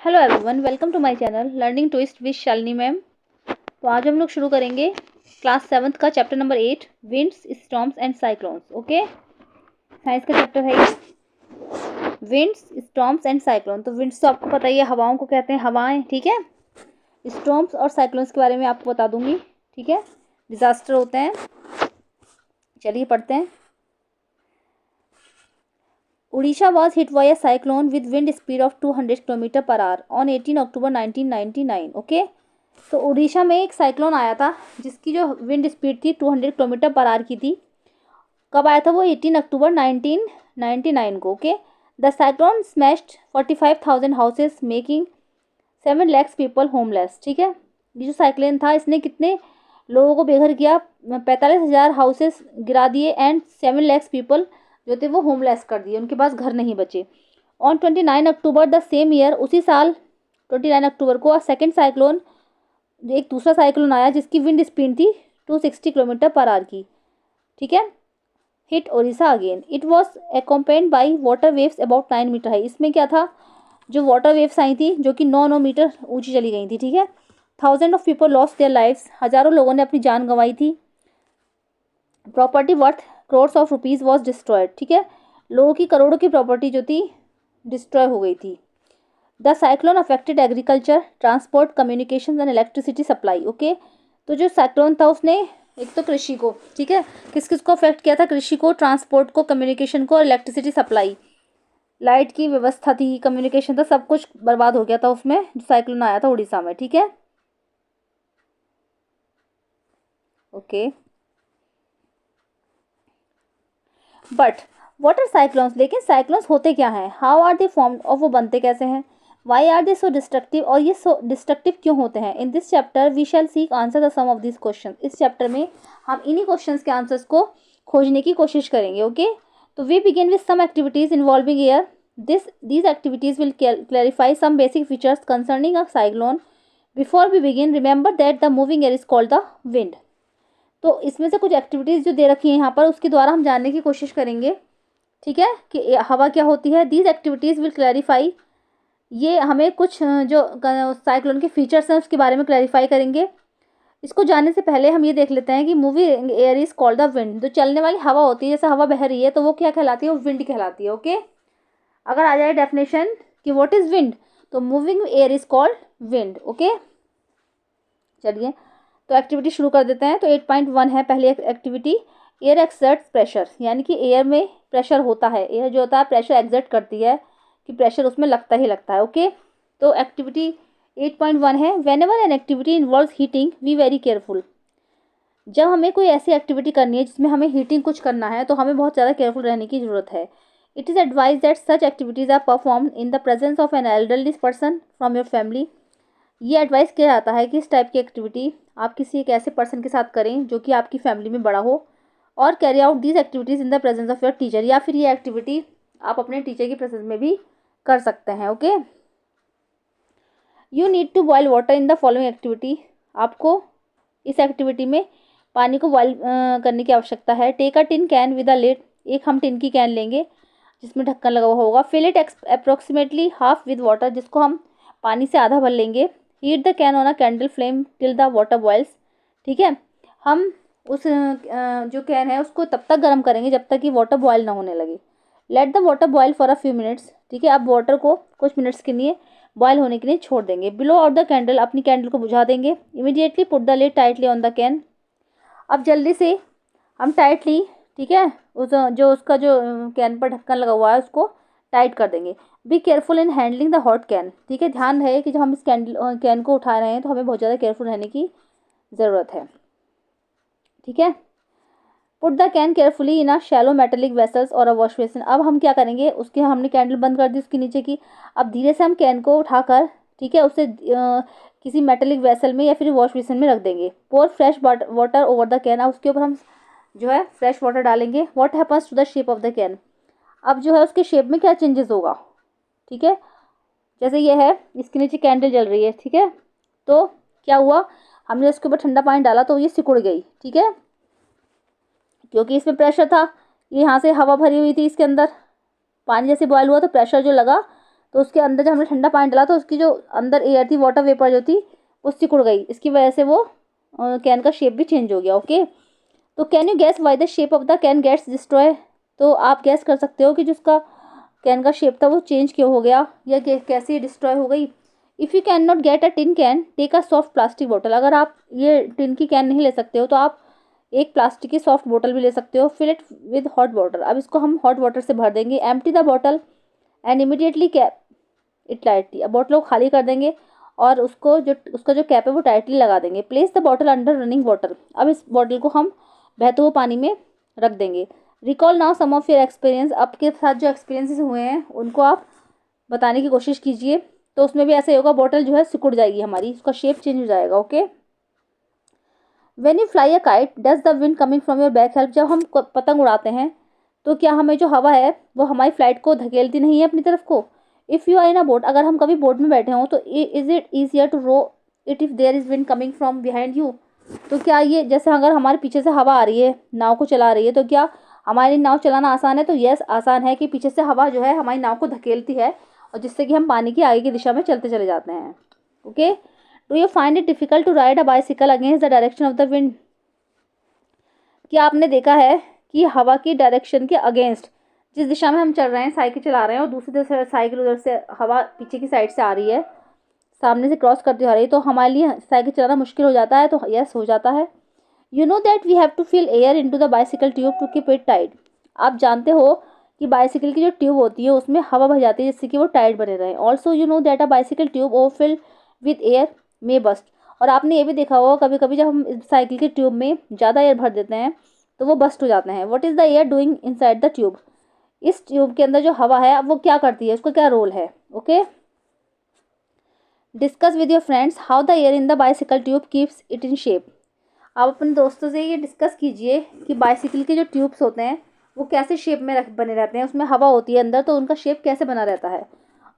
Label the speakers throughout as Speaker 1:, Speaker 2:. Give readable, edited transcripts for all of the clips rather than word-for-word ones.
Speaker 1: Hello everyone, welcome to my channel learning twist with Shalini ma'am. तो आज हम लोग शुरू करेंगे क्लास 7th का chapter number 8 winds, storms and cyclones. Okay, science का चैप्टर है ये, विंड्स, स्टॉर्म्स एंड साइक्लोन। तो विंड्स तो आपको पता ही है, हवाओं को कहते हैं, हवाएं। ठीक है, स्टॉर्म्स और साइक्लोन्स के बारे में आपको बता दूंगी। ठीक है, डिजास्टर होते हैं। चलिए पढ़ते हैं। Odisha was hit by a cyclone with wind speed of 200 km per hour on 18 October 1999। Okay, तो उड़ीसा में एक साइक्लोन आया था जिसकी जो विंड स्पीड थी 200 किलोमीटर पर आवर की थी। कब आया था वो? 18 अक्टूबर 1999 को। Okay, the cyclone smashed 45,000 houses making 7 lakhs people homeless. ठीक है, ये जो साइक्लोन था इसने कितने लोगों को बेघर किया? 45,000 हाउसेस गिरा दिए एंड 7 lakhs पीपल जो थे वो होमलेस कर दिए, उनके पास घर नहीं बचे। On 29 October the same year, उसी साल 29 अक्टूबर को सेकेंड साइक्लोन, एक दूसरा साइक्लोन आया जिसकी विंड स्पीड थी 260 किलोमीटर पर आवर की। ठीक है, hit Odisha again. It was accompanied by water waves about 9 metre high. इसमें क्या था? जो वाटर वेव्स आई थी जो कि 9 मीटर ऊंची चली गई थी। ठीक है, 1000 of people lost their lives, हजारों लोगों ने अपनी जान गंवाई थी। Property worth crores of rupees was destroyed. ठीक है, लोगों की करोड़ों की प्रॉपर्टी जो थी डिस्ट्रॉय हो गई थी। The cyclone affected agriculture, transport, communication and electricity supply. Okay, तो जो साइक्लोन था उसने एक तो कृषि को, ठीक है, किस किस को अफेक्ट किया था? कृषि को, ट्रांसपोर्ट को, कम्युनिकेशन को और इलेक्ट्रिसिटी सप्लाई, लाइट की व्यवस्था थी, कम्युनिकेशन था, सब कुछ बर्बाद हो गया था उसमें जो साइक्लोन आया था उड़ीसा में। ठीक है, okay, but what are cyclones? लेकिन साइक्लोन्स होते क्या हैं? हाउ आर दे फॉर्म्ड, और वो बनते कैसे हैं? Why are they so destructive, और ये सो डिस्ट्रक्टिव क्यों होते हैं? In this chapter we shall seek answer the some of this question. इस चैप्टर में हम इन्हीं क्वेश्चंस के आंसर्स को खोजने की कोशिश करेंगे। ओके, तो we begin with some activities involving air. These activities will clarify some basic features concerning a cyclone. Before we begin, remember that the moving air is called the wind. तो इसमें से कुछ एक्टिविटीज़ जो दे रखी हैं यहाँ पर, उसके द्वारा हम जानने की कोशिश करेंगे। ठीक है, कि हवा क्या होती है। दीज एक्टिविटीज़ विल क्लैरिफाई, ये हमें कुछ जो साइक्लोन के फीचर्स हैं उसके बारे में क्लैरिफाई करेंगे। इसको जानने से पहले हम ये देख लेते हैं कि moving air is called the wind. जो चलने वाली हवा होती है, जैसे हवा बह रही है, तो वो क्या कहलाती है? वो विंड कहलाती है। ओके, अगर आ जाए डेफिनेशन कि व्हाट इज विंड, तो moving air is called wind. Okay, चलिए तो एक्टिविटी शुरू कर देते हैं। तो 8.1 है पहली एक्टिविटी, एयर एक्सर्ट्स प्रेशर, यानी कि एयर में प्रेशर होता है। एयर जो होता है प्रेशर एक्सर्ट करती है, कि प्रेशर उसमें लगता ही लगता है। ओके, तो एक्टिविटी 8.1 है, whenever an activity involve heating we very careful. जब हमें कोई ऐसी एक्टिविटी करनी है जिसमें हमें हीटिंग कुछ करना है, तो हमें बहुत ज़्यादा केयरफुल रहने की ज़रूरत है। It is advise that such activities are perform in the presence of an elderly person from your family. ये एडवाइस किया जाता है कि इस टाइप की एक्टिविटी आप किसी एक ऐसे पर्सन के साथ करें जो कि आपकी फैमिली में बड़ा हो, और carry out these activities in the presence of your teacher, या फिर ये एक्टिविटी आप अपने टीचर की प्रेजेंस में भी कर सकते हैं। Okay, you need to boil water in the following activity. आपको इस एक्टिविटी में पानी को बॉयल करने की आवश्यकता है। Take a tin can with a lid, एक हम टिन की कैन लेंगे जिसमें ढक्कन लगा हुआ होगा। Fill it approximately half with water, जिसको हम पानी से आधा भर लेंगे। Heat the can on a candle flame till the water boils. ठीक है, हम उस जो कैन है उसको तब तक गर्म करेंगे जब तक कि वाटर बॉयल ना होने लगे। Let the water boil for a few minutes. ठीक है, अब वाटर को कुछ मिनट्स के लिए बॉयल होने के लिए छोड़ देंगे। बिलो आउट द कैंडल, अपनी कैंडल को बुझा देंगे। Immediately put the lid tightly on the can. अब जल्दी से हम टाइटली, ठीक है, उस जो उसका जो कैन पर ढक्कन लगा हुआ है उसको टाइट कर देंगे। Be careful in handling the hot can. ठीक है, ध्यान रहे कि जब हम इस कैन को उठा रहे हैं तो हमें बहुत ज़्यादा केयरफुल रहने की ज़रूरत है। ठीक है, put the can carefully in a shallow metallic vessels और अ वॉश बेसिन। अब हम क्या करेंगे, उसके हमने कैंडल बंद कर दी उसके नीचे की। अब धीरे से हम कैन को उठाकर, ठीक है, उसे किसी मेटेलिक वेसल में या फिर वॉश बेसिन में रख देंगे। Pour fresh water over the can, अब उसके ऊपर हम जो है फ्रेश वाटर डालेंगे। What happens to the shape of the can, अब जो है उसके शेप में क्या चेंजेस होगा? ठीक है, जैसे ये है, इसके नीचे कैंडल जल रही है। ठीक है, तो क्या हुआ, हमने उसके ऊपर ठंडा पानी डाला तो ये सिकुड़ गई। ठीक है, क्योंकि इसमें प्रेशर था, ये यहाँ से हवा भरी हुई थी इसके अंदर, पानी जैसे बॉयल हुआ तो प्रेशर जो लगा तो उसके अंदर जब हमने ठंडा पानी डाला तो उसकी जो अंदर एयर थी, वाटर वेपर जो थी, वो सिकुड़ गई। इसकी वजह से वो कैन का शेप भी चेंज हो गया। ओके, तो can you guess why the shape of the can gets destroy? तो आप गैस कर सकते हो कि जिसका कैन का शेप था वो चेंज क्यों हो गया या कैसे डिस्ट्रॉय हो गई। If you can not get a tin can take a soft plastic बोतल। अगर आप ये टिन की कैन नहीं ले सकते हो तो आप एक प्लास्टिक की सॉफ्ट बोतल भी ले सकते हो। Fill it with hot water. अब इसको हम हॉट वाटर से भर देंगे। Empty the bottle and immediately cap it tightly. अब बॉटल को खाली कर देंगे और उसका जो कैप है वो टाइटली लगा देंगे। Place the bottle under running water. अब इस बॉटल को हम बहते हुए पानी में रख देंगे। Recall now some of your experience. आपके साथ जो एक्सपीरियंसेस हुए हैं उनको आप बताने की कोशिश कीजिए। तो उसमें भी ऐसा ही होगा, बॉटल जो है सिकुड़ जाएगी हमारी, उसका शेप चेंज हो जाएगा। Okay, when you fly a kite does the wind coming from your back help? जब हम पतंग उड़ाते हैं तो क्या हमें जो हवा है वो हमारी फ्लाइट को धकेलती नहीं है अपनी तरफ को? If you are in a boat. अगर हम कभी बोट में बैठे हों तो is it easier to row it if there is wind coming from behind you? तो क्या ये जैसे अगर हमारे पीछे से हवा आ रही है, नाव को चला रही है, तो क्या हमारी नाव चलाना आसान है? तो यस, आसान है कि पीछे से हवा जो है हमारी नाव को धकेलती है और जिससे कि हम पानी की आगे की दिशा में चलते चले जाते हैं। Okay, do you find it difficult to ride a bicycle against the direction of the wind? क्या आपने देखा है कि हवा की डायरेक्शन के अगेंस्ट, जिस दिशा में हम चल रहे हैं, साइकिल चला रहे हैं और दूसरी तरफ से साइकिल उधर से हवा पीछे की साइड से आ रही है, सामने से क्रॉस करती आ रही है, तो हमारे लिए साइकिल चलाना मुश्किल हो जाता है? तो यस, हो जाता है। You know that we have to fill air into the bicycle tube to keep it tight. आप जानते हो कि बाइसिकल की जो ट्यूब होती है उसमें हवा भर जाती है जिससे कि वो टाइट बने रहे। Also you know that a bicycle tube over fill with air may burst. और आपने ये भी देखा होगा कभी कभी जब हम साइकिल की ट्यूब में ज़्यादा एयर भर देते हैं तो वो बस्ट हो जाते हैं। What is the air doing inside the tube? इस ट्यूब के अंदर जो हवा है अब वो क्या करती है, उसका क्या रोल है? Okay, discuss with your friends how the air in the bicycle tube keeps it in shape. आप अपने दोस्तों से ये डिस्कस कीजिए कि बाइसिकल के जो ट्यूब्स होते हैं वो कैसे शेप में बने रहते हैं, उसमें हवा होती है अंदर तो उनका शेप कैसे बना रहता है।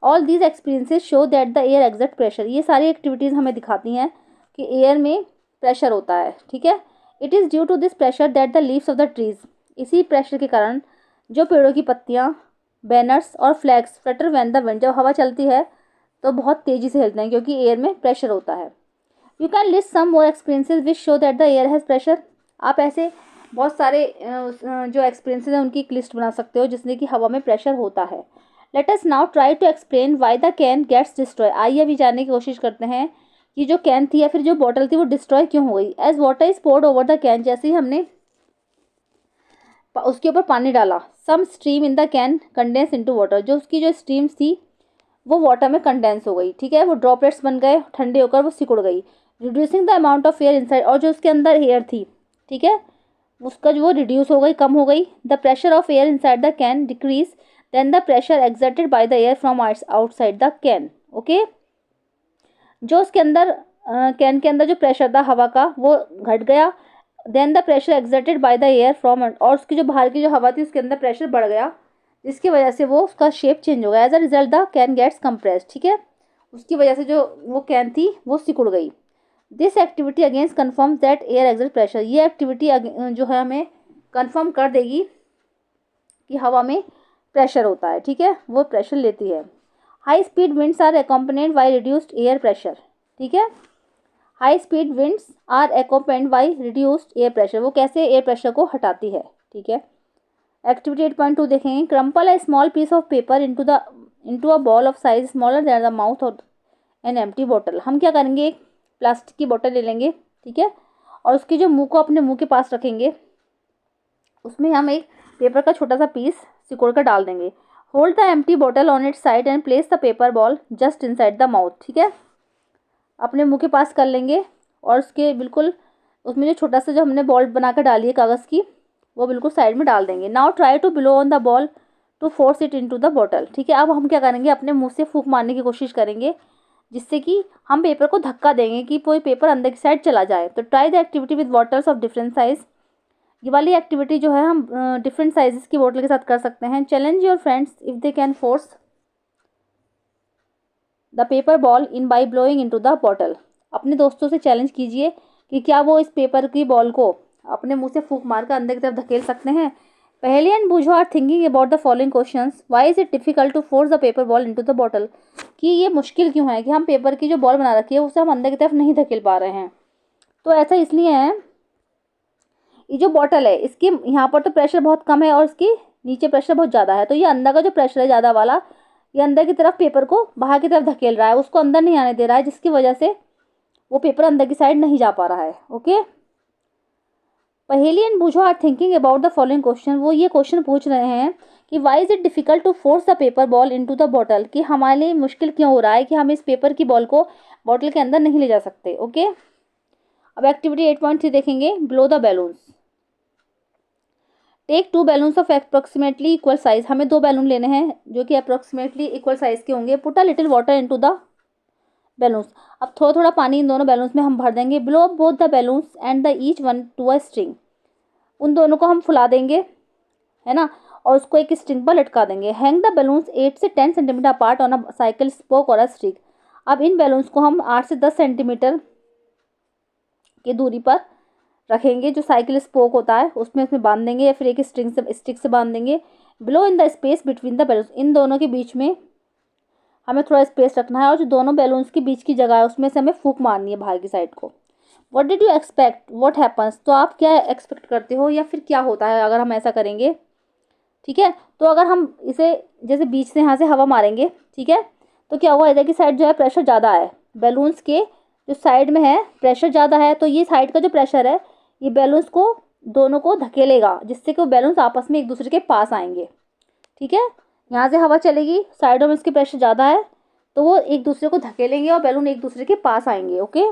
Speaker 1: All these experiences show that the air exert pressure. ये सारी एक्टिविटीज़ हमें दिखाती हैं कि एयर में प्रेशर होता है। ठीक है, it is due to this pressure that the leaves of the trees. इसी प्रेशर के कारण जो पेड़ों की पत्तियाँ, बैनर्स और flags flutter when the wind, जब हवा चलती है तो बहुत तेज़ी से हिलते हैं क्योंकि एयर में प्रेशर होता है। You can list some more experiences which show that the air has pressure. आप ऐसे बहुत सारे जो एक्सपीरियंसेस हैं उनकी एक लिस्ट बना सकते हो जिसमें कि हवा में प्रेशर होता है। Let us now try to explain why the can gets destroy. आइए अभी जानने की कोशिश करते हैं कि जो कैन थी या फिर जो बॉटल थी वो डिस्ट्रॉय क्यों हो गई। As water is poured over the can, जैसे ही हमने उसके ऊपर पानी डाला, some steam in the can condense into water. जो उसकी जो स्ट्रीम्स थी वो वाटर में कंडेंस हो गई। ठीक है, वो ड्रॉपलेट्स बन गए, ठंडे होकर वो सिकुड़ गई, reducing the amount of air inside. और जो उसके अंदर एयर थी, ठीक है, उसका जो वो रिड्यूस हो गई, कम हो गई। The pressure of air inside the can decrease then the pressure exerted by the air from outside the can. Okay, जो उसके अंदर कैन के अंदर जो प्रेशर था हवा का वो घट गया। Then the pressure exerted by the air from, और उसकी जो बाहर की जो हवा थी उसके अंदर प्रेशर बढ़ गया जिसकी वजह से वो उसका शेप चेंज हो गया। As a result the can gets compressed. ठीक है, उसकी वजह से जो वो कैन थी वो सिकुड़ गई। This activity against confirm that air exert pressure. ये एक्टिविटी जो है हमें कन्फर्म कर देगी कि हवा में प्रेशर होता है। ठीक है, वो प्रेशर लेती है। High speed winds are accompanied by reduced air pressure. ठीक है, high speed winds are accompanied by reduced air pressure. वो कैसे एयर प्रेशर को हटाती है। ठीक है, एक्टिविटी 8.2 देखेंगे। Crumple a small piece of paper into a ball of size smaller than the mouth of an empty bottle. हम क्या करेंगे, एक प्लास्टिक की बोतल ले लेंगे, ठीक है, और उसके जो मुंह को अपने मुंह के पास रखेंगे, उसमें हम एक पेपर का छोटा सा पीस सिकोड़ कर डाल देंगे। Hold the empty bottle on it's side and place the paper ball just inside the mouth. ठीक है, अपने मुंह के पास कर लेंगे और उसके बिल्कुल उसमें जो छोटा सा जो हमने बॉल बनाकर डाली है कागज़ की, वो बिल्कुल साइड में डाल देंगे। Now try to blow on the ball to force it into the bottle. ठीक है, अब हम क्या करेंगे, अपने मुंह से फूंक मारने की कोशिश करेंगे जिससे कि हम पेपर को धक्का देंगे कि कोई पेपर अंदर की साइड चला जाए। तो try the activity with bottles of different size. ये वाली एक्टिविटी जो है हम डिफरेंट साइजेस की बोतल के साथ कर सकते हैं। Challenge your friends if they can force the paper ball in by blowing into the bottle. अपने दोस्तों से चैलेंज कीजिए कि क्या वो इस पेपर की बॉल को अपने मुंह से फूंक मार कर अंदर की तरफ धकेल सकते हैं। Paheli and Boojho are thinking about the following questions. Why is it difficult to force the paper ball into the bottle, कि ये मुश्किल क्यों है कि हम पेपर की जो बॉल बना रखी है उसे हम अंदर की तरफ नहीं धकेल पा रहे हैं। तो ऐसा इसलिए है, ये जो बॉटल है इसके यहाँ पर तो प्रेशर बहुत कम है और इसकी नीचे प्रेशर बहुत ज़्यादा है, तो ये अंदर का जो प्रेशर है ज़्यादा वाला, ये अंदर की तरफ पेपर को बाहर की तरफ धकेल रहा है, उसको अंदर नहीं आने दे रहा है, जिसकी वजह से वो पेपर अंदर की साइड नहीं जा पा रहा है। Okay, Paheli and Boojho are thinking about the following question, वो ये क्वेश्चन पूछ रहे हैं कि why is it difficult to force the paper ball into the bottle, कि हमारे लिए मुश्किल क्यों हो रहा है कि हम इस पेपर की बॉल को बॉटल के अंदर नहीं ले जा सकते। ओके, अब एक्टिविटी 8.3 देखेंगे, blow the balloons. Take 2 balloons of approximately equal size, हमें 2 बैलून लेने हैं जो कि अप्रोक्सीमेटली इक्वल साइज के होंगे। Put a little water into the balloons, अब थोड़ा थोड़ा पानी इन दोनों बैलून्स में हम भर देंगे। Blow both the balloons and the each one to a string, उन दोनों को हम फुला देंगे, है ना, और उसको एक स्ट्रिंग पर लटका देंगे। हैंग द बैलून्स 8 से 10 centimetre apart on a cycle spoke और अ स्टिक, अब इन बैलून्स को हम 8 से 10 सेंटीमीटर की दूरी पर रखेंगे, जो साइकिल स्पोक होता है उसमें बांध देंगे या फिर एक स्टिक से बांध देंगे। Blow in the space between the balloons, इन दोनों के बीच में हमें थोड़ा स्पेस रखना है और जो दोनों बैलून्स के बीच की जगह है उसमें से हमें फूंक मारनी है बाहर की साइड को। What did you expect what happens, तो आप क्या एक्सपेक्ट करते हो या फिर क्या होता है अगर हम ऐसा करेंगे। ठीक है, तो अगर हम इसे जैसे बीच से यहाँ से हवा मारेंगे, ठीक है, तो क्या हुआ, इधर की साइड जो है प्रेशर ज़्यादा है, बैलून्स के जो साइड में है प्रेशर ज़्यादा है, तो ये साइड का जो प्रेशर है ये बैलून्स को दोनों को धकेलेगा, जिससे कि वो बैलून्स आपस में एक दूसरे के पास आएंगे। ठीक है, यहाँ से हवा चलेगी, साइडों में इसके प्रेशर ज़्यादा है तो वो एक दूसरे को धकेलेंगे और बैलून एक दूसरे के पास आएंगे। Okay,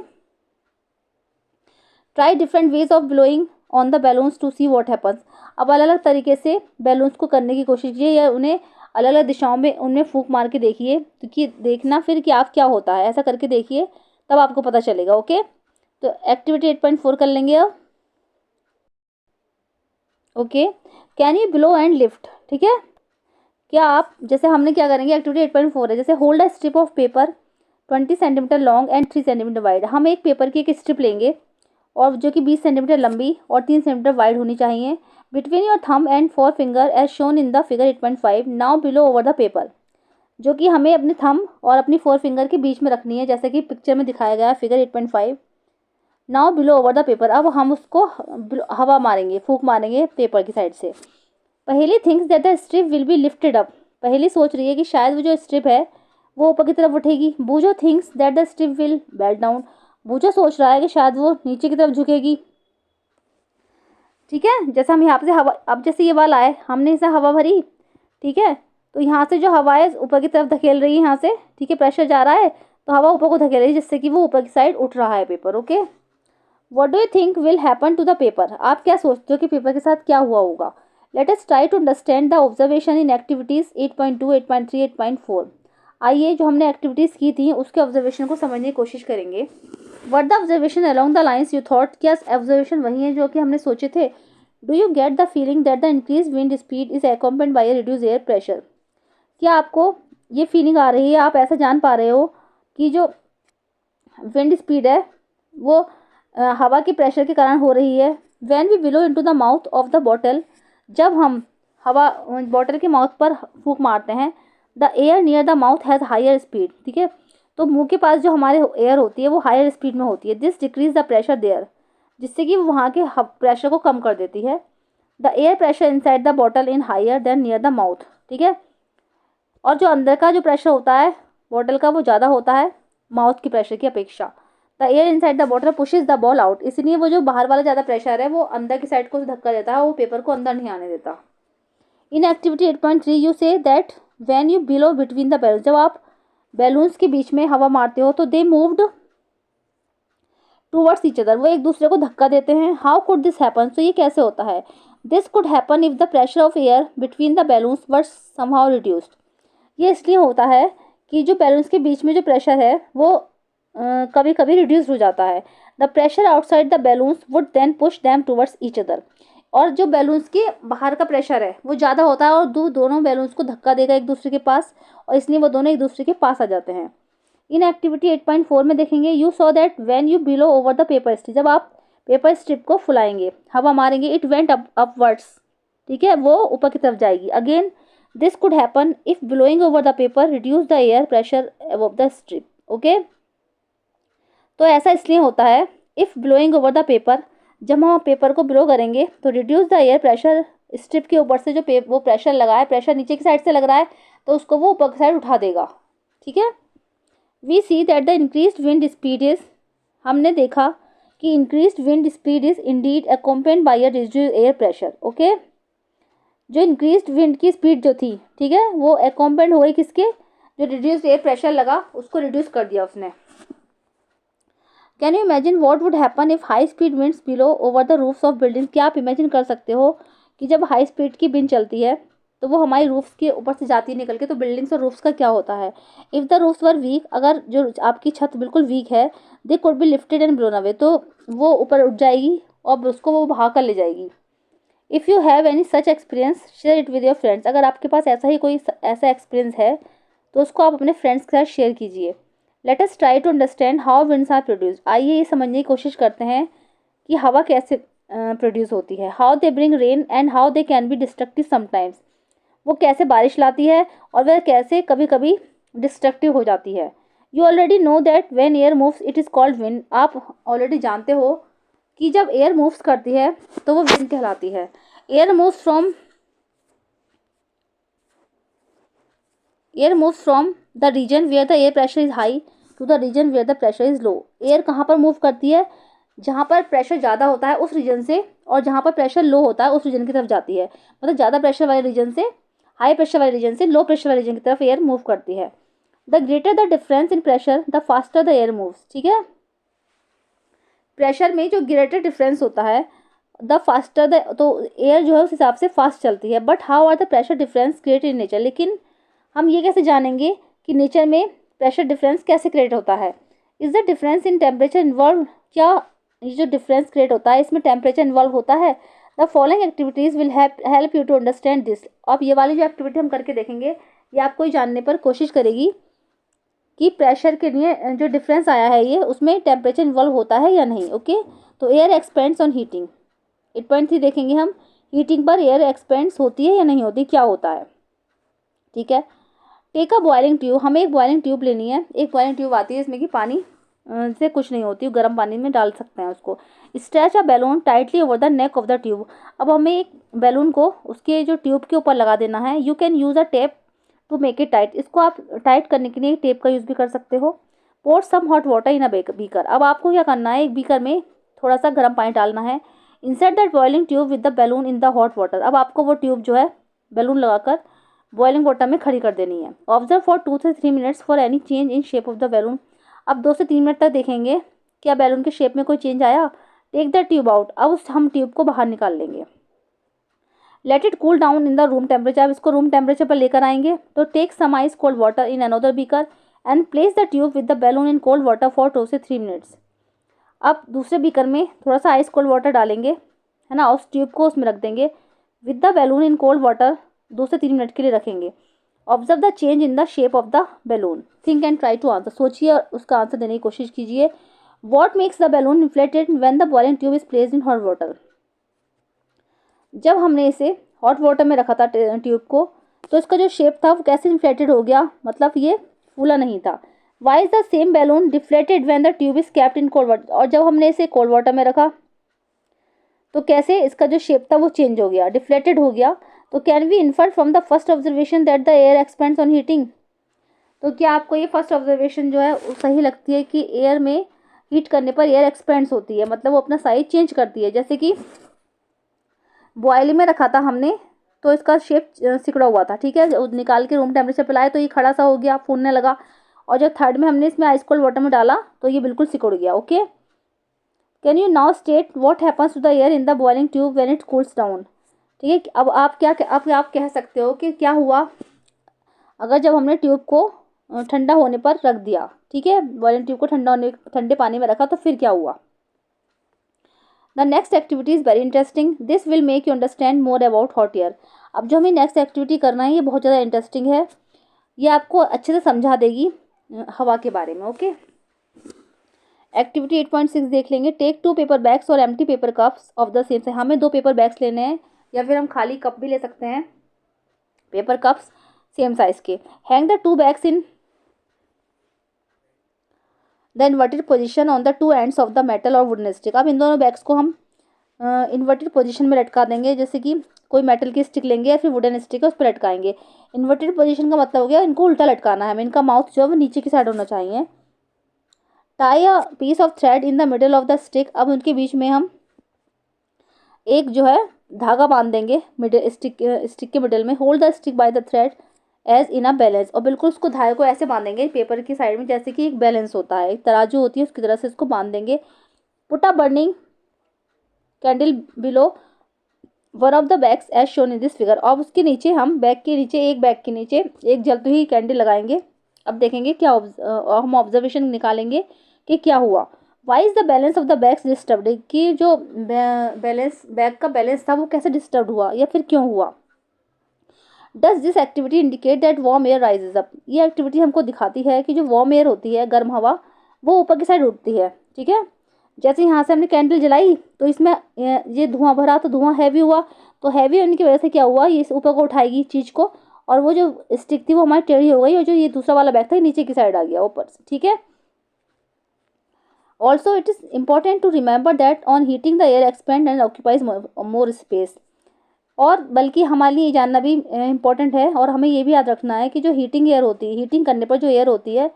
Speaker 1: try different ways of blowing on the balloons to see what happens, अब अलग अलग तरीके से बैलून्स को करने की कोशिश कीजिए या उन्हें अलग अलग दिशाओं में उनमें फूंक मार के देखिए, क्योंकि देखना फिर कि आप क्या होता है, ऐसा करके देखिए तब आपको पता चलेगा। ओके, तो एक्टिविटी 8.4 कर लेंगे अब। Okay, can you blow and lift, ठीक है, क्या आप, जैसे हमने क्या करेंगे, एक्टिविटी 8.4 है, जैसे hold a strip of paper 20 centimetre long and 3 centimetre wide, हम एक पेपर की एक स्ट्रिप लेंगे और जो कि 20 सेंटीमीटर लंबी और 3 सेंटीमीटर वाइड होनी चाहिए। Between your thumb and 4 finger as shown in the figure 8.5, now blow over the paper, जो कि हमें अपने थंब और अपनी 4 फिंगर के बीच में रखनी है, जैसे कि पिक्चर में दिखाया गया है figure 8.5। Now blow over the paper, अब हम उसको हवा मारेंगे, फूंक मारेंगे पेपर की साइड से। पहली thinks that the strip will be lifted up, पहली सोच रही है कि शायद वो जो स्ट्रिप है वो ऊपर की तरफ उठेगी। Boojho thinks that the strip will bend down, Boojho सोच रहा है कि शायद वो नीचे की तरफ झुकेगी। ठीक है, जैसे हम यहाँ से हवा, अब जैसे ये वाला है हमने इसे हवा भरी, ठीक है, तो यहाँ से जो हवा है ऊपर की तरफ धकेल रही है यहाँ से, ठीक है, प्रेशर जा रहा है तो हवा ऊपर को धकेल रही है, जिससे कि वो ऊपर की साइड उठ रहा है paper. Okay, what do you think will happen to the paper, आप क्या सोचते हो कि पेपर के साथ क्या हुआ होगा। Let us try to understand the observation in activities 8.2, 8.3, 8.4, आइए जो हमने एक्टिविटीज़ की थी उसके ऑब्जर्वेशन को समझने की कोशिश करेंगे। What the observation along the lines you thought, क्या ऑब्जर्वेशन वही है जो कि हमने सोचे थे। Do you get the feeling that the increase wind speed is accompanied by A reduce air pressure, क्या आपको ये फीलिंग आ रही है, आप ऐसा जान पा रहे हो कि जो विंड स्पीड है वो हवा के प्रेशर के कारण हो रही है। When we blow into the mouth of the bottle, जब हम हवा बॉटल के माउथ पर फूंक मारते हैं, the air near the mouth has higher speed, ठीक है, तो मुंह के पास जो हमारे एयर होती है वो हायर स्पीड में होती है। This decrease the pressure there, जिससे कि वहाँ के प्रेशर को कम कर देती है। The air pressure inside the bottle in higher than near the mouth, ठीक है, और जो अंदर का जो प्रेशर होता है बॉटल का वो ज़्यादा होता है माउथ की प्रेशर की अपेक्षा। The air inside the bottle pushes the ball out, इसलिए वो जो बाहर वाला ज़्यादा प्रेशर है वो अंदर की साइड को धक्का देता है, वो पेपर को अंदर नहीं आने देता। In activity 8.3 you say that when you below between the balloons, जब आप बैलून्स के बीच में हवा मारते हो तो they moved towards each other, वो एक दूसरे को धक्का देते हैं। हाउ कुड दिस हैपन, तो ये कैसे होता है। This could happen if the pressure of air between the balloons were somehow reduced, ये इसलिए होता है कि जो बैलून्स के बीच में जो प्रेशर है वो कभी कभी रिड्यूस हो जाता है। The pressure outside the balloons would then push them towards each other, और जो बैलून्स के बाहर का प्रेशर है वो ज़्यादा होता है और दोनों बैलून्स को धक्का देगा एक दूसरे के पास, और इसलिए वो दोनों एक दूसरे के पास आ जाते हैं। इन एक्टिविटी 8.4 में देखेंगे, you saw that when you below over the paper strip, जब आप पेपर स्ट्रिप को फुलाएंगे हवा मारेंगे, इट वेंट अपवर्ड्स, ठीक है, वो ऊपर की तरफ जाएगी। Again this could happen if blowing over the paper reduce the air pressure above the strip. Okay, तो ऐसा इसलिए होता है if blowing over the paper, जब हम पेपर को ब्लो करेंगे तो reduce the air pressure, strip के ऊपर से जो वो प्रेशर लगा है, प्रेशर नीचे की साइड से लग रहा है तो उसको वो ऊपर की साइड उठा देगा। ठीक है, we see that the increased wind speed is, हमने देखा कि increased wind speed is indeed accompanied by a reduced air pressure. Okay, जो इंक्रीज्ड विंड की स्पीड जो थी, ठीक है, वो अकम्पेन्ड हो गई किसके, जो रिड्यूस्ड एयर प्रेशर लगा उसको रिड्यूस कर दिया उसने। Can you imagine what would happen if high speed winds below over the roofs of building. क्या आप इमेजिन कर सकते हो कि जब हाई स्पीड की विंड चलती है तो वो हमारी रूफ्स के ऊपर से जाती है निकल के, तो बिल्डिंग्स और रूफ्स का क्या होता है। If the roofs were weak, अगर जो आपकी छत बिल्कुल वीक है, they could be lifted and blown away, तो वो ऊपर उठ जाएगी और उसको वो बहा कर ले जाएगी। If you have any such experience share it with your friends, अगर आपके पास ऐसा ही कोई ऐसा एक्सपीरियंस है तो उसको आप अपने फ्रेंड्स के साथ शेयर कीजिए। Let us try to understand how winds are produced, आइए ये समझने की कोशिश करते हैं कि हवा कैसे प्रोड्यूस होती है। How they bring rain and how they can be destructive sometimes, वो कैसे बारिश लाती है और वह कैसे कभी कभी डिस्ट्रक्टिव हो जाती है। You already know that when air moves it is called wind, आप ऑलरेडी जानते हो कि जब एयर मूव्स करती है तो वो विंड कहलाती है। Air moves from the region where the air pressure is high to the region where the pressure is low. Air कहाँ पर मूव करती है, जहाँ पर प्रेशर ज़्यादा होता है उस रीजन से, और जहाँ पर प्रेशर लो होता है उस रीजन की तरफ जाती है। मतलब ज़्यादा प्रेशर वाले रीजन से, हाई प्रेशर वाले रीजन से लो प्रेशर वाले रीजन की तरफ एयर मूव करती है। The greater the difference in pressure the faster the air moves. ठीक है, प्रेशर में जो ग्रेटर डिफरेंस होता है द फास्टर द, तो एयर जो है उस हिसाब से फास्ट चलती है। But how are the pressure difference create in nature, लेकिन हम ये कैसे जानेंगे कि नेचर में प्रेशर डिफरेंस कैसे क्रिएट होता है। Is the difference in temperature involve, क्या ये जो डिफरेंस क्रिएट होता है इसमें टेम्परेचर इन्वॉल्व होता है। The following activities will help you to understand this. अब ये वाली जो एक्टिविटी हम करके देखेंगे ये आपको जानने पर कोशिश करेगी कि प्रेशर के लिए जो डिफरेंस आया है ये उसमें टेम्परेचर इन्वॉल्व होता है या नहीं। ओके, तो एयर एक्सपेंड्स ऑन हीटिंग, 8.3 देखेंगे हम, हीटिंग पर एयर एक्सपेंड्स होती है या नहीं होती, क्या होता है। ठीक है, टेक अ बॉइलिंग ट्यूब, हमें एक बॉइलिंग ट्यूब लेनी है। एक बॉइलिंग ट्यूब आती है इसमें कि पानी से कुछ नहीं होती, गर्म पानी में डाल सकते हैं उसको। Stretch a balloon tightly over the neck of the tube, अब हमें एक बैलून को उसके जो ट्यूब के ऊपर लगा देना है। You can use a tape to make it tight, इसको आप टाइट करने के लिए टेप का यूज़ भी कर सकते हो। Pour some hot water in a beaker, अब आपको क्या करना है, एक बीकर में थोड़ा सा गर्म पानी डालना है। Insert that boiling tube with the balloon in the hot water, अब आपको वो ट्यूब जो है बैलून लगाकर बॉइलिंग वाटर में खड़ी कर देनी है। ऑब्जर्व फॉर 2 से 3 minutes for any change in shape of the balloon, अब 2 से 3 मिनट तक देखेंगे क्या बैलून के शेप में कोई चेंज आया। टेक द ट्यूब आउट, अब हम ट्यूब को बाहर निकाल लेंगे। Let it cool down in the room temperature, अब इसको रूम टेम्परेचर पर लेकर आएंगे। तो take some ice cold water in another beaker and place the tube with the balloon in cold water for 2 से 3 मिनट्स। अब दूसरे बीकर में थोड़ा सा आइस कोल्ड वाटर डालेंगे, है ना, उस ट्यूब को उसमें रख देंगे। With the balloon in cold water 2 से 3 मिनट के लिए रखेंगे। Observe the change in the shape of the balloon, think and try to answer, सोचिए और उसका आंसर देने की कोशिश कीजिए। What makes the balloon inflated when the boiling tube is placed in hot water, जब हमने इसे हॉट वाटर में रखा था ट्यूब को तो इसका जो शेप था वो कैसे इन्फ्लेटेड हो गया, मतलब ये फूला नहीं था। Why is the same balloon deflated when the tube is kept in cold water, और जब हमने इसे कोल्ड वाटर में रखा तो कैसे इसका जो शेप था वो चेंज हो गया, डिफ्लेटेड हो गया। तो can we infer from the first observation that the air expands on heating, तो क्या आपको ये फर्स्ट ऑब्जर्वेशन जो है वो सही लगती है कि एयर में हीट करने पर एयर एक्सपेंड्स होती है, मतलब वो अपना साइज चेंज करती है। जैसे कि बॉयल में रखा था हमने तो इसका शेप सिकुड़ा हुआ था, ठीक है, निकाल के रूम टेम्परेचर पे लाए तो ये खड़ा सा हो गया, फूलने लगा, और जब थर्ड में हमने इसमें आइस कोल्ड वाटर में डाला तो ये बिल्कुल सिकुड़ गया। Okay, can you now state what happens to the air in the boiling tube when it cools down. ठीक है, अब आप कह सकते हो कि क्या हुआ अगर जब हमने ट्यूब को ठंडा होने पर रख दिया, ठीक है, बॉइलिंग ट्यूब को ठंडे पानी में रखा तो फिर क्या हुआ। The next activity is very interesting, this will make you understand more about hot air. अब जो हमें नेक्स्ट एक्टिविटी करना है ये बहुत ज़्यादा इंटरेस्टिंग है, ये आपको अच्छे से समझा देगी हवा के बारे में। ओके, एक्टिविटी 8.6 देख लेंगे। टेक 2 पेपर बैग्स और empty paper cups of the same size, हमें 2 पेपर बैग्स लेने हैं या फिर हम खाली कप भी ले सकते हैं, पेपर कप्स सेम साइज के। Hang the two bags in the inverted position on the two ends of the metal और वुडन स्टिक। अब इन दोनों बैग्स को हम इन्वर्टेड पोजीशन में लटका देंगे, जैसे कि कोई मेटल की स्टिक लेंगे या फिर वुडन स्टिक है उस पर लटकाएंगे। इन्वर्टेड पोजीशन का मतलब हो गया इनको उल्टा लटकाना है हमें, इनका माउथ जो है वो नीचे की साइड होना चाहिए। Tie a piece of thread in the middle of the stick. अब उनके बीच में हम एक जो है धागा बांध देंगे मिडल स्टिक के मिडल में। Hold the stick by the thread as in a balance, और बिल्कुल उसको धागे को ऐसे बांधेंगे पेपर की साइड में जैसे कि एक बैलेंस होता है, एक तराजू होती है उसकी तरह से इसको बांध देंगे। Put a burning candle below one of the bags as shown in this figure. अब उसके नीचे हम बैग के नीचे एक जलती हुई कैंडल लगाएंगे। अब देखेंगे क्या हम ऑब्जर्वेशन निकालेंगे कि क्या हुआ। Why is the balance of the bags disturbed, कि जो बैग का बैलेंस था वो कैसे डिस्टर्ब हुआ या फिर क्यों हुआ। Does this activity indicate that warm air rises up, ये एक्टिविटी हमको दिखाती है कि जो वार्म एयर होती है, गर्म हवा, वो ऊपर की साइड उठती है। ठीक है, जैसे यहाँ से हमने कैंडल जलाई तो इसमें ये धुआं भरा तो धुआं हैवी हुआ, तो हैवी होने की वजह से क्या हुआ, ये इस ऊपर को उठाएगी चीज़ को, और वो जो स्टिक थी वो हमारी टेढ़ी हो गई, और जो ये दूसरा वाला बैग था ये नीचे की साइड आ गया ऊपर से। ठीक है, also it is important to remember that on heating the air expand and occupies more space. और बल्कि हमारे लिए ये जानना भी इम्पॉर्टेंट है, और हमें ये भी याद रखना है कि जो हीटिंग एयर होती है, हीटिंग करने पर जो एयर होती है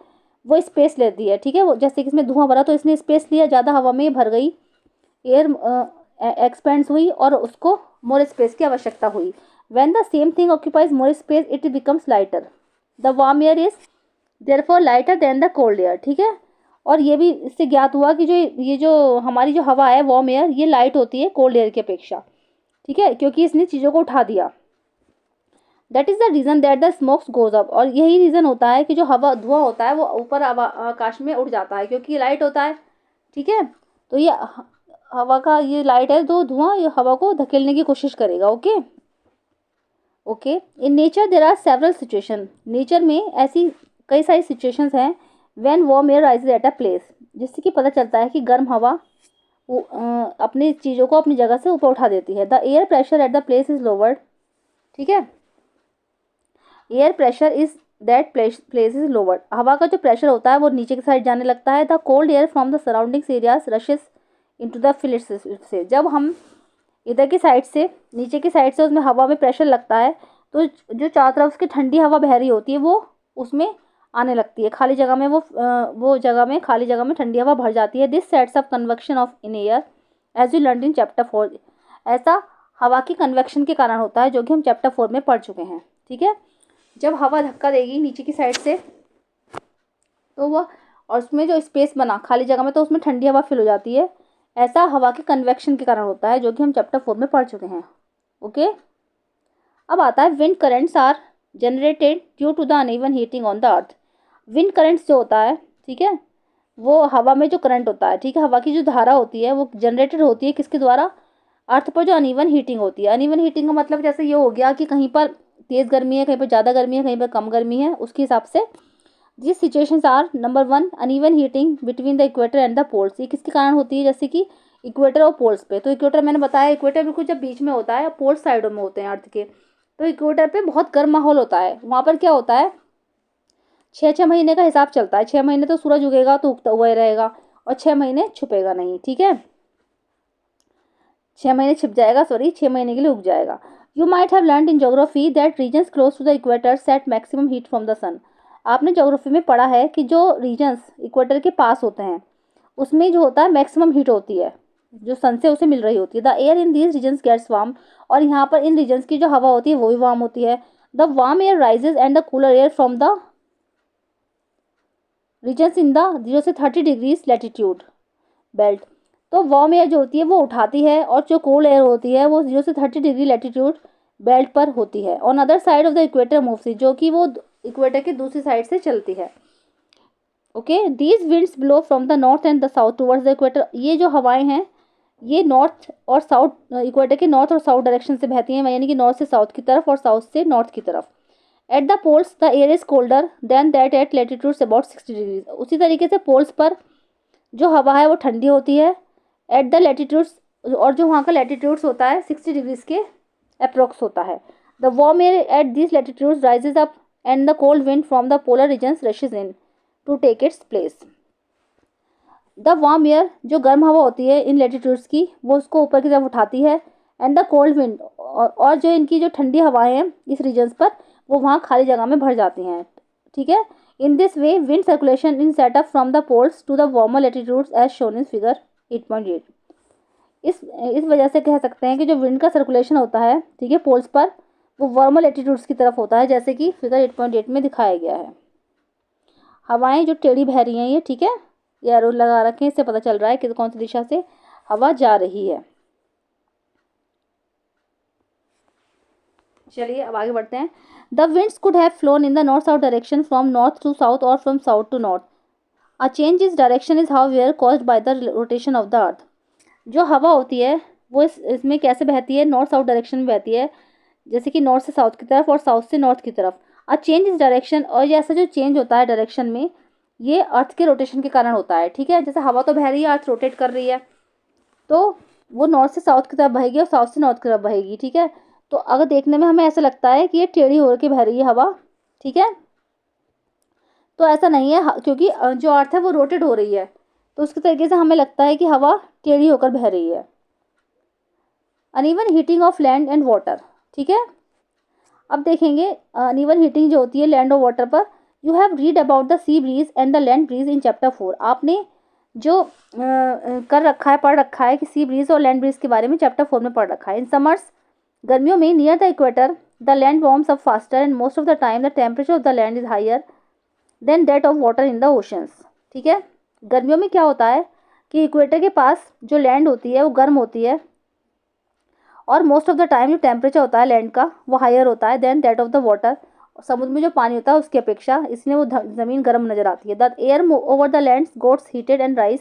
Speaker 1: वो स्पेस लेती है। ठीक है, वो जैसे कि इसमें धुआं भरा तो इसने स्पेस लिया, ज़्यादा हवा में भर गई, एयर एक्सपेंड्स हुई और उसको मोर स्पेस की आवश्यकता हुई। When the same thing occupies more space it becomes lighter. The warm air is therefore lighter than the cold air. ठीक है, और ये भी इससे ज्ञात हुआ कि जो हमारी जो हवा है वार्म एयर, ये लाइट होती है कोल्ड एयर की अपेक्षा। ठीक है, क्योंकि इसने चीज़ों को उठा दिया। That is the reason that the smokes goes up, और यही रीज़न होता है कि जो हवा धुआं होता है वो ऊपर आकाश में उड़ जाता है, क्योंकि ये लाइट होता है। ठीक है, तो ये हवा का ये लाइट है, तो धुआं ये हवा को धकेलने की कोशिश करेगा। Okay okay, in nature there are several situation, nature में ऐसी कई सारी सिचुएशंस हैं when warm air rises at a place, जिससे कि पता चलता है कि गर्म हवा वो अपनी चीज़ों को अपनी जगह से ऊपर उठा देती है। The air pressure at the place is lowered. ठीक है, air pressure is that place is lowered, हवा का जो प्रेशर होता है वो नीचे की साइड जाने लगता है। The cold air from the surroundings areas rashes into the fillets से, जब हम इधर की साइड से नीचे की साइड से उसमें हवा में प्रेशर लगता है तो जो चारों तरफ उसकी ठंडी हवा बह रही होती है वो उसमें आने लगती है, खाली जगह में खाली जगह में ठंडी हवा भर जाती है। This sets up convection of in air as you learn in chapter 4। ऐसा हवा की कन्वेक्शन के कारण होता है, जो कि हम चैप्टर 4 में पढ़ चुके हैं। ठीक है, जब हवा धक्का देगी नीचे की साइड से तो वह, और उसमें जो स्पेस बना खाली जगह में, तो उसमें ठंडी हवा फिल हो जाती है। ऐसा हवा के कन्वेक्शन के कारण होता है, जो कि हम चैप्टर 4 में पढ़ चुके हैं। ओके, अब आता है wind currents are generated due to the uneven heating on the earth. Wind currents जो होता है, ठीक है, वो हवा में जो करंट होता है, ठीक है, हवा की जो धारा होती है वो जनरेटेड होती है किसके द्वारा, अर्थ पर जो अनइवन हीटिंग होती है। अनइवन हीटिंग का मतलब जैसे ये हो गया कि कहीं पर तेज़ गर्मी है, कहीं पर ज़्यादा गर्मी है, कहीं पर कम गर्मी है, उसके हिसाब से this situations are number 1 uneven heating between the equator and the poles. ये किसके कारण होती है, जैसे कि इक्वेटर और पोल्स पे। तो इक्वेटर मैंने बताया, इक्वेटर बिल्कुल जब बीच में होता है, पोल्स साइडों में होते हैं अर्थ के, तो इक्वेटर पे बहुत गर्म माहौल होता है। वहाँ पर क्या होता है, 6-6 महीने का हिसाब चलता है। 6 महीने तो सूरज उगेगा तो उगता हुआ ही रहेगा, और 6 महीने छुपेगा नहीं। ठीक है, 6 महीने छिप जाएगा, 6 महीने के लिए उग जाएगा। You might have learned in geography that regions close to the equator get maximum heat from the sun. आपने ज्योग्राफी में पढ़ा है कि जो रीजन्स इक्वेटर के पास होते हैं उसमें जो होता है मैक्सिमम हीट होती है, जो सन से उसे मिल रही होती है। The air in these regions gets warm, और यहाँ पर इन रीजन्स की जो हवा होती है वो भी वार्म होती है। The warm air rises and the cooler air from the regions in the 0 से 30 डिग्रीज लैटिट्यूड बेल्ट। तो वार्म एयर जो होती है वो उठाती है, और जो कोल्ड एयर होती है वो 0 से 30 डिग्री लैटिट्यूड बेल्ट पर होती है। On other side of the equator moves, जो कि वो इक्वेटर की दूसरी साइड से चलती है। Okay, these winds blow from the north and the south towards the equator. ये जो हवाएं हैं ये नॉर्थ और साउथ, इक्वेटर के नॉर्थ और साउथ डायरेक्शन से बहती हैं, यानी कि नॉर्थ से साउथ की तरफ और साउथ से नॉर्थ की तरफ। At the poles the air is colder than that at latitudes about 60 degrees. उसी तरीके से पोल्स पर जो हवा है वो ठंडी होती है एट द लैटिट्यूड्स, और जो वहाँ का लैटिट्यूड्स होता है 60 डिग्रीज के अप्रोक्स होता है। The warm air at this latitudes rises up and the cold wind from the polar regions rushes in to take its place. The warm air, जो गर्म हवा होती है इन लैटिट्यूड्स की, वो उसको ऊपर की तरफ उठाती है। एंड द कोल्ड विंड, और जो इनकी जो ठंडी हवाएं हैं इस रीजन्स पर, वो वहाँ खाली जगह में भर जाती हैं। ठीक है। In this way wind circulation in set up from the poles to the warmer latitudes as shown in figure 8.8। इस वजह से कह सकते हैं कि जो विंड का सर्कुलेशन होता है, ठीक है, पोल्स पर, वो वार्मर लैटिट्यूड्स की तरफ होता है, जैसे कि फिगर 8.8 में दिखाया गया है। हवाएं जो टेढ़ी बह रही हैं ये, ठीक है, ये एरो लगा रखे हैं, इससे पता चल रहा है कि कौन सी दिशा से हवा जा रही है। चलिए अब आगे बढ़ते हैं। The winds could have flown in the north south direction from north to south और from south to north. A change in direction is however caused by the rotation of the earth. जो हवा होती है वो इसमें कैसे बहती है, नॉर्थ साउथ डायरेक्शन में बहती है, जैसे कि नॉर्थ से साउथ की तरफ और साउथ से नॉर्थ की तरफ। अ चेंज इस डायरेक्शन, और ये ऐसा जो चेंज होता है डायरेक्शन में, ये अर्थ के रोटेशन के कारण होता है। ठीक है, जैसे हवा तो बह रही है, अर्थ रोटेट कर रही है, तो वो नॉर्थ से साउथ की तरफ बहेगी और साउथ से नॉर्थ की तरफ बहेगी। ठीक है, तो अगर देखने में हमें ऐसा लगता है कि ये टेढ़ी होकर के बह रही है हवा, ठीक है, तो ऐसा नहीं है, क्योंकि जो अर्थ है वो रोटेट हो रही है, तो उसके तरीके से हमें लगता है कि हवा टेढ़ी होकर बह रही है। Uneven heating of land and water. ठीक है, अब देखेंगे अनइवन हीटिंग जो होती है लैंड और वाटर पर। You have read about the sea breeze and the land breeze in chapter 4। आपने जो कर रखा है, पढ़ रखा है कि सी ब्रीज और लैंड ब्रीज के बारे में चैप्टर 4 में पढ़ रखा है। इन समर्स, गर्मियों में, near the equator the land warms up faster and most of the time the temperature of the land is higher than that of water in the oceans. ठीक है, गर्मियों में क्या होता है कि इक्वेटर के पास जो लैंड होती है वो गर्म होती है, और मोस्ट ऑफ द टाइम जो टेम्परेचर होता है लैंड का वो हायर होता है than that of the water, समुद्र में जो पानी होता है उसकी अपेक्षा, इसलिए वो ज़मीन गर्म नजर आती है। The air over the lands goats heated and rise.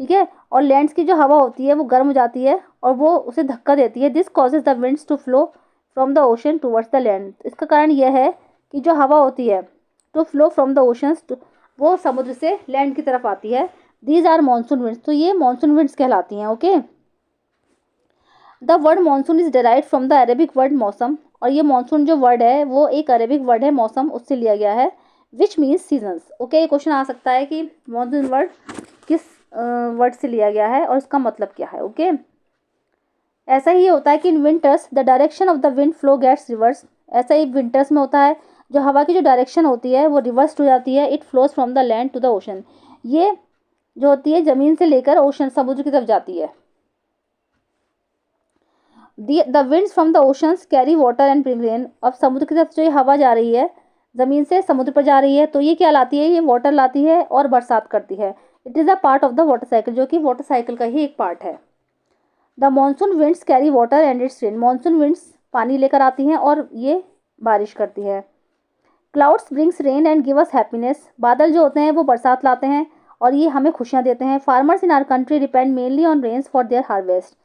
Speaker 1: ठीक है, और लैंड्स की जो हवा होती है वो गर्म हो जाती है और वो उसे धक्का देती है। This causes the winds to flow from the ocean towards the land. इसका कारण यह है कि जो हवा होती है to flow from the oceans, वो समुद्र से लैंड की तरफ आती है। दीज आर मानसून विंड्स, तो ये मानसून विंड्स कहलाती हैं। Okay, the word monsoon is derived from the Arabic word मौसम, और ये मानसून जो वर्ड है वो एक अरेबिक वर्ड है मौसम, उससे लिया गया है, विच मीन्स सीजन्स। ओके, ये क्वेश्चन आ सकता है कि मानसून वर्ड किस वर्ड से लिया गया है और इसका मतलब क्या है। ओके, ऐसा ही होता है कि in winters the direction of the wind flow gets reverse. ऐसा ही विंटर्स में होता है, जो हवा की जो डायरेक्शन होती है वो रिवर्स हो जाती है। It flows from the land to the ocean, ये जो होती है ज़मीन से लेकर ओशन, समुद्र की तरफ जाती है। The winds from the oceans carry water and bring rain. अब समुद्र की तरफ जो ये हवा जा रही है, ज़मीन से समुद्र पर जा रही है, तो ये क्या लाती है, ये वाटर लाती है और बरसात करती है। It is a part of the water cycle, जो कि वाटर साइकिल का ही एक पार्ट है। The monsoon winds carry water and it's rain. Monsoon winds पानी लेकर आती हैं और ये बारिश करती है। Clouds brings rain and give us happiness. बादल जो होते हैं वो बरसात लाते हैं और ये हमें खुशियाँ देते हैं। Farmers in our country depend mainly on rains for their harvest.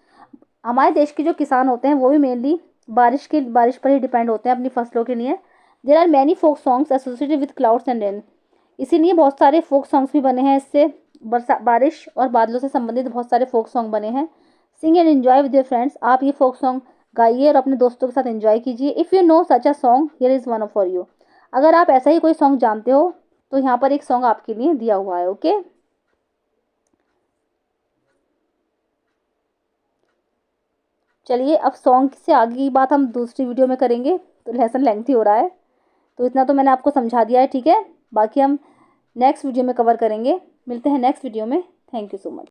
Speaker 1: हमारे देश के जो किसान होते हैं वो भी मेनली बारिश पर ही डिपेंड होते हैं अपनी फसलों के लिए। There are many folk songs associated with clouds and rain. इसीलिए बहुत सारे फोक सॉन्ग्स भी बने हैं, इससे बारिश और बादलों से संबंधित बहुत सारे फोक सॉन्ग बने हैं। Sing and enjoy with your friends. आप ये फोक सॉन्ग गाइए और अपने दोस्तों के साथ एंजॉय कीजिए। If you know such a song here is one for you. अगर आप ऐसा ही कोई सॉन्ग जानते हो तो यहाँ पर एक सॉन्ग आपके लिए दिया हुआ है। ओके, चलिए अब सॉन्ग से आगे की बात हम दूसरी वीडियो में करेंगे, तो लेसन लेंथी हो रहा है, तो इतना तो मैंने आपको समझा दिया है। ठीक है, बाकी हम नेक्स्ट वीडियो में कवर करेंगे। मिलते हैं नेक्स्ट वीडियो में। Thank you so much.